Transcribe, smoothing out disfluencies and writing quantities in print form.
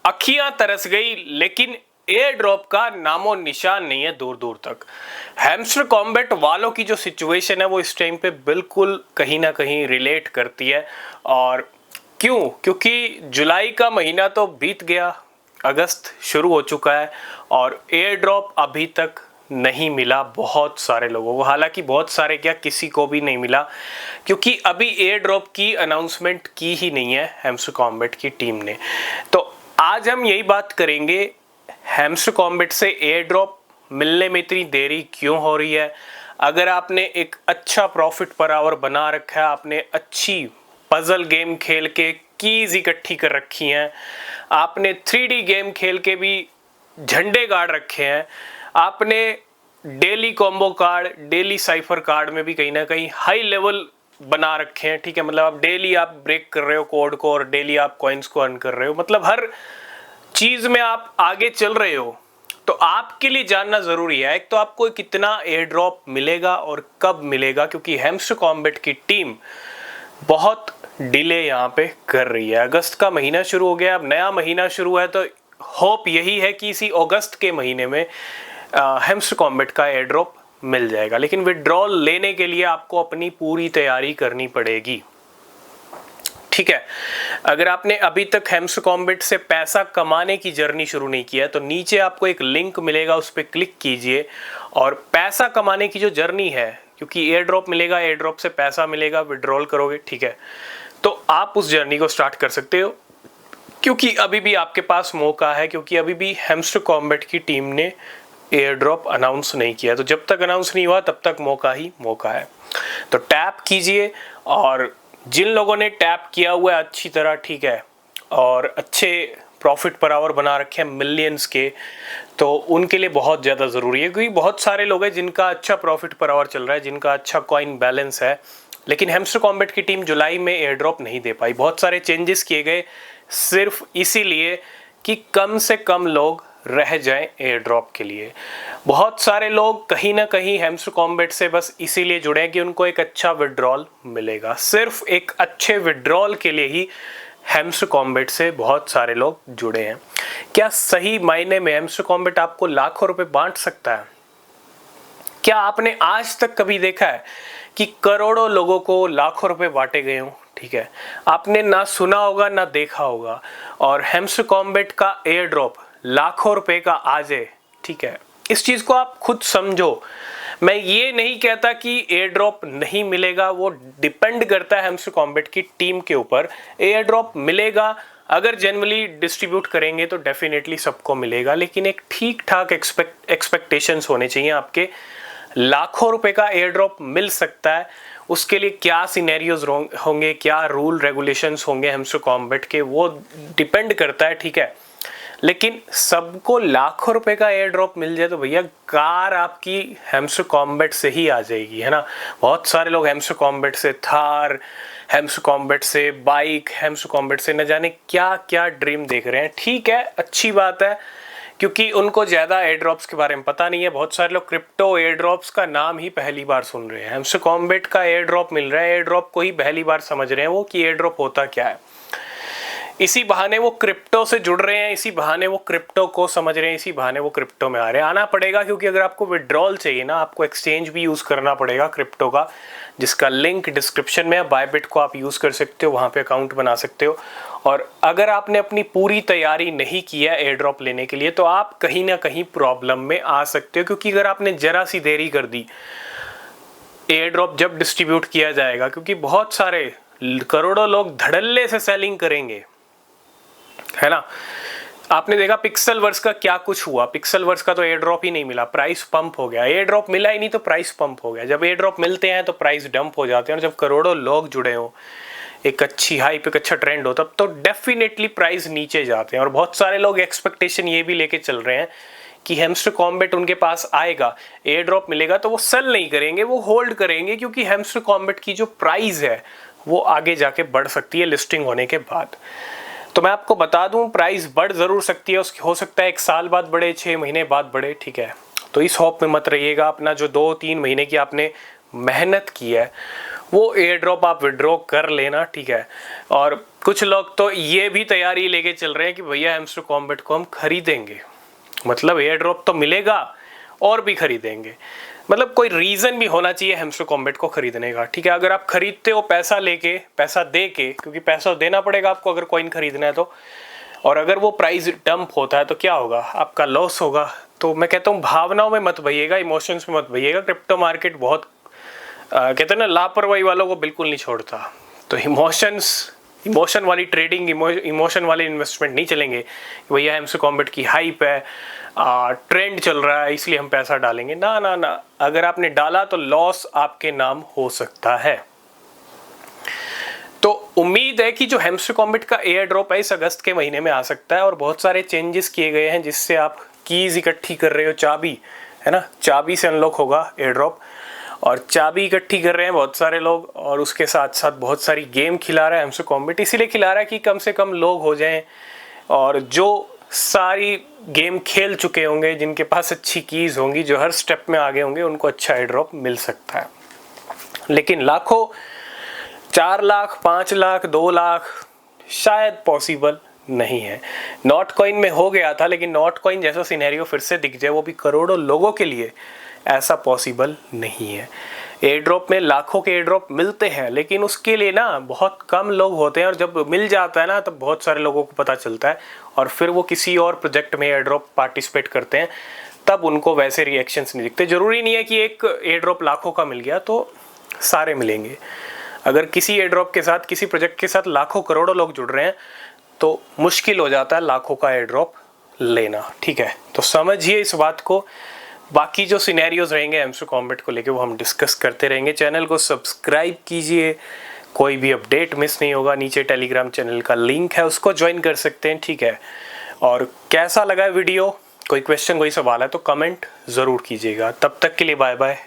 अखियां तरस गई, लेकिन एयर ड्रॉप का नामो निशान नहीं है दूर दूर तक। हैमस्टर कॉम्बैट वालों की जो सिचुएशन है वो इस टाइम पे बिल्कुल कहीं ना कहीं रिलेट करती है। और क्यों? क्योंकि जुलाई का महीना तो बीत गया, अगस्त शुरू हो चुका है और एयर ड्रॉप अभी तक नहीं मिला बहुत सारे लोगों को। हालांकि बहुत सारे क्या, किसी को भी नहीं मिला, क्योंकि अभी एयर ड्रॉप की अनाउंसमेंट की ही नहीं है हैमस्टर कॉम्बैट की टीम ने। तो आज हम यही बात करेंगे, हैमस्टर कॉम्बैट से एयर ड्रॉप मिलने में इतनी देरी क्यों हो रही है। अगर आपने एक अच्छा प्रॉफिट पर आवर बना रखा है, आपने अच्छी पजल गेम खेल के कीज इकट्ठी कर रखी हैं, आपने 3D गेम खेल के भी झंडे गाड़ रखे हैं, आपने daily combo card, daily cipher card में भी कहीं ना कहीं हाई लेवल बना रखे हैं, ठीक है। मतलब आप डेली आप ब्रेक कर रहे हो कोड को और डेली आप कॉइन्स को अर्न कर रहे हो, मतलब हर चीज में आप आगे चल रहे हो। तो आपके लिए जानना जरूरी है, एक तो आपको कितना एयर ड्रॉप मिलेगा और कब मिलेगा, क्योंकि हैमस्टर कॉम्बैट की टीम बहुत डिले यहाँ पे कर रही है। अगस्त का महीना शुरू हो गया, अब नया महीना शुरू है, तो होप यही है कि इसी अगस्त के महीने में हैमस्टर कॉम्बैट का एयर ड्रॉप मिल जाएगा। लेकिन विड्रॉल लेने के लिए आपको अपनी पूरी तैयारी करनी पड़ेगी, ठीक है। अगर आपने अभी तक हैमस्टर कॉम्बैट से पैसा कमाने की जर्नी शुरू नहीं किया है तो नीचे आपको एक लिंक मिलेगा, उस पर क्लिक कीजिए और पैसा कमाने की जो जर्नी है, क्योंकि एयर ड्रॉप मिलेगा, एयर ड्रॉप से पैसा मिलेगा, विड्रॉल करोगे, ठीक है, तो आप उस जर्नी को स्टार्ट कर सकते हो। क्योंकि अभी भी आपके पास मौका है, क्योंकि अभी भी हैमस्टर कॉम्बैट की टीम ने एयर ड्रॉप अनाउंस नहीं किया, तो जब तक अनाउंस नहीं हुआ तब तक मौका ही मौका है। तो टैप कीजिए, और जिन लोगों ने टैप किया हुआ है अच्छी तरह, ठीक है, और अच्छे प्रॉफिट पर आवर बना रखे हैं मिलियंस के, तो उनके लिए बहुत ज़्यादा ज़रूरी है, क्योंकि बहुत सारे लोग हैं जिनका अच्छा प्रॉफिट पर आवर चल रहा है, जिनका अच्छा कॉइन बैलेंस है, लेकिन हैमस्टर कॉम्बैट की टीम जुलाई में एयर ड्रॉप नहीं दे पाई। बहुत सारे चेंजेस किए गए सिर्फ इसीलिए कि कम से कम लोग रह जाएं एयर ड्रॉप के लिए। बहुत सारे लोग कहीं ना कहीं हैमस्टर कॉम्बैट से बस इसीलिए जुड़े हैं कि उनको एक अच्छा विड्रॉल मिलेगा। सिर्फ एक अच्छे विड्रॉल के लिए ही हैमस्टर कॉम्बैट से बहुत सारे लोग जुड़े हैं। क्या सही मायने में हैमस्टर कॉम्बैट आपको लाखों रुपए बांट सकता है? क्या आपने आज तक कभी देखा है कि करोड़ों लोगों को लाखों रुपए बांटे गए हों? ठीक है, आपने ना सुना होगा ना देखा होगा, और हैमस्टर कॉम्बैट का एयर ड्रॉप लाखों रुपए का आ जाए, ठीक है, इस चीज को आप खुद समझो। मैं ये नहीं कहता कि एयर ड्रॉप नहीं मिलेगा, वो डिपेंड करता है हैमस्टर कॉम्बैट की टीम के ऊपर। एयर ड्रॉप मिलेगा, अगर जनरली डिस्ट्रीब्यूट करेंगे तो डेफिनेटली सबको मिलेगा, लेकिन एक ठीक ठाक एक्सपेक्टेशंस होने चाहिए आपके। लाखों रुपए का एयर ड्रॉप मिल सकता है, उसके लिए क्या सिनेरियोज होंगे, क्या रूल रेगुलेशंस होंगे हैमस्टर कॉम्बैट के, वो डिपेंड करता है, ठीक है। लेकिन सबको लाखों रुपए का एयर ड्रॉप मिल जाए तो भैया कार आपकी हैमस्टर कॉम्बैट से ही आ जाएगी, है ना। बहुत सारे लोग हैमस्टर कॉम्बैट से थार, हैमस्टर कॉम्बैट से बाइक, हैमस्टर कॉम्बैट से न जाने क्या क्या ड्रीम देख रहे हैं। ठीक है, अच्छी बात है, क्योंकि उनको ज़्यादा एयर ड्रॉप्स के बारे में पता नहीं है। बहुत सारे लोग क्रिप्टो एयर ड्रॉप्स का नाम ही पहली बार सुन रहे हैं। हैमस्टर कॉम्बैट का एयर ड्रॉप मिल रहा है, एयर ड्रॉप को ही पहली बार समझ रहे हैं वो कि एयर ड्रॉप होता क्या है। इसी बहाने वो क्रिप्टो से जुड़ रहे हैं, इसी बहाने वो क्रिप्टो को समझ रहे हैं, इसी बहाने वो क्रिप्टो में आ रहे हैं। आना पड़ेगा, क्योंकि अगर आपको विड्रॉल चाहिए ना, आपको एक्सचेंज भी यूज़ करना पड़ेगा क्रिप्टो का, जिसका लिंक डिस्क्रिप्शन में है। बायबिट को आप यूज़ कर सकते हो, वहाँ पे अकाउंट बना सकते हो। और अगर आपने अपनी पूरी तैयारी नहीं की है एयर ड्रॉप लेने के लिए, तो आप कहीं ना कहीं प्रॉब्लम में आ सकते हो, क्योंकि अगर आपने जरा सी देरी कर दी, एयर ड्रॉप जब डिस्ट्रीब्यूट किया जाएगा, क्योंकि बहुत सारे करोड़ों लोग धड़ल्ले से सेलिंग करेंगे, है ना। आपने देखा पिक्सल वर्स का क्या कुछ हुआ, पिक्सल वर्स का तो एयर ड्रॉप ही नहीं मिला, प्राइस पंप हो गया। एयर ड्रॉप मिला ही नहीं तो प्राइस पंप हो गया। जब एयर ड्रॉप मिलते हैं तो प्राइस डंप हो जाते हैं, और जब करोड़ों लोग जुड़े हों, एक अच्छी हाइप, एक अच्छा ट्रेंड हो, तब तो डेफिनेटली प्राइस नीचे जाते हैं। और बहुत सारे लोग एक्सपेक्टेशन ये भी लेके चल रहे हैं कि हैमस्टर कॉम्बैट उनके पास आएगा, एयर ड्रॉप मिलेगा तो वो सेल नहीं करेंगे, वो होल्ड करेंगे, क्योंकि हैमस्टर कॉम्बैट की जो प्राइस है वो आगे जाके बढ़ सकती है लिस्टिंग होने के बाद। तो मैं आपको बता दूं, प्राइस बढ़ ज़रूर सकती है, हो सकता है 1 साल बाद बढ़े, 6 महीने बाद बढ़े, ठीक है। तो इस होप में मत रहिएगा। अपना जो 2-3 महीने की आपने मेहनत की है वो एयर ड्रॉप आप विड्रॉ कर लेना, ठीक है। और कुछ लोग तो ये भी तैयारी लेके चल रहे हैं कि भैया हैमस्टर कॉम्बैट को हम खरीदेंगे, मतलब एयर ड्रॉप तो मिलेगा और भी खरीदेंगे। मतलब कोई रीज़न भी होना चाहिए हैमस्टर कॉम्बैट को खरीदने का, ठीक है। अगर आप खरीदते हो पैसा लेके, पैसा दे के, क्योंकि पैसा देना पड़ेगा आपको अगर कॉइन खरीदना है तो, और अगर वो प्राइस डंप होता है तो क्या होगा, आपका लॉस होगा। तो मैं कहता हूँ भावनाओं में मत भइएगा, इमोशंस में मत भइएगा। क्रिप्टो मार्केट बहुत कहते हैं ना, लापरवाही वालों को बिल्कुल नहीं छोड़ता। तो इमोशन वाली ट्रेडिंग, इमोशन वाले इन्वेस्टमेंट नहीं चलेंगे। भैया हैमस्टर कॉम्बैट की हाइप है, ट्रेंड चल रहा है इसलिए हम पैसा डालेंगे, ना ना ना। अगर आपने डाला तो लॉस आपके नाम हो सकता है। तो उम्मीद है कि जो हैमस्टर कॉम्बैट का एयर ड्रॉप है इस अगस्त के महीने में आ सकता है, और बहुत सारे चेंजेस किए गए हैं जिससे आप कीज इकट्ठी कर रहे हो, चाबी है ना, चाबी से अनलॉक होगा एयर ड्रॉप, और चाबी इकट्ठी कर रहे हैं बहुत सारे लोग, और उसके साथ साथ बहुत सारी गेम खिला रहा है हैमस्टर कॉम्बैट। इसीलिए खिला रहा है कि कम से कम लोग हो जाएं, और जो सारी गेम खेल चुके होंगे, जिनके पास अच्छी कीज होंगी, जो हर स्टेप में आगे होंगे, उनको अच्छा एयर ड्रॉप मिल सकता है। लेकिन लाखों, 4 लाख, 5 लाख, 2 लाख शायद पॉसिबल नहीं है। नॉट कॉइन में हो गया था, लेकिन नॉट कॉइन जैसा सिनेरियो फिर से दिख जाए, वो भी करोड़ों लोगों के लिए, ऐसा पॉसिबल नहीं है। एयर ड्रॉप में लाखों के एयर ड्रॉप मिलते हैं, लेकिन उसके लिए ना बहुत कम लोग होते हैं, और जब मिल जाता है ना तब बहुत सारे लोगों को पता चलता है, और फिर वो किसी और प्रोजेक्ट में एयर ड्रॉप पार्टिसिपेट करते हैं, तब उनको वैसे रिएक्शंस नहीं दिखते। ज़रूरी नहीं है कि एक एयर ड्रॉप लाखों का मिल गया तो सारे मिलेंगे। अगर किसी एयर ड्रॉप के साथ, किसी प्रोजेक्ट के साथ लाखों करोड़ों लोग जुड़ रहे हैं तो मुश्किल हो जाता है लाखों का एयर ड्रॉप लेना, ठीक है। तो समझिए इस बात को। बाकी जो सिनेरियोज रहेंगे हैमस्टर कॉम्बैट को लेके वो हम डिस्कस करते रहेंगे। चैनल को सब्सक्राइब कीजिए, कोई भी अपडेट मिस नहीं होगा। नीचे टेलीग्राम चैनल का लिंक है, उसको ज्वाइन कर सकते हैं, ठीक है। और कैसा लगा वीडियो, कोई क्वेश्चन, कोई सवाल है तो कमेंट ज़रूर कीजिएगा। तब तक के लिए बाय बाय।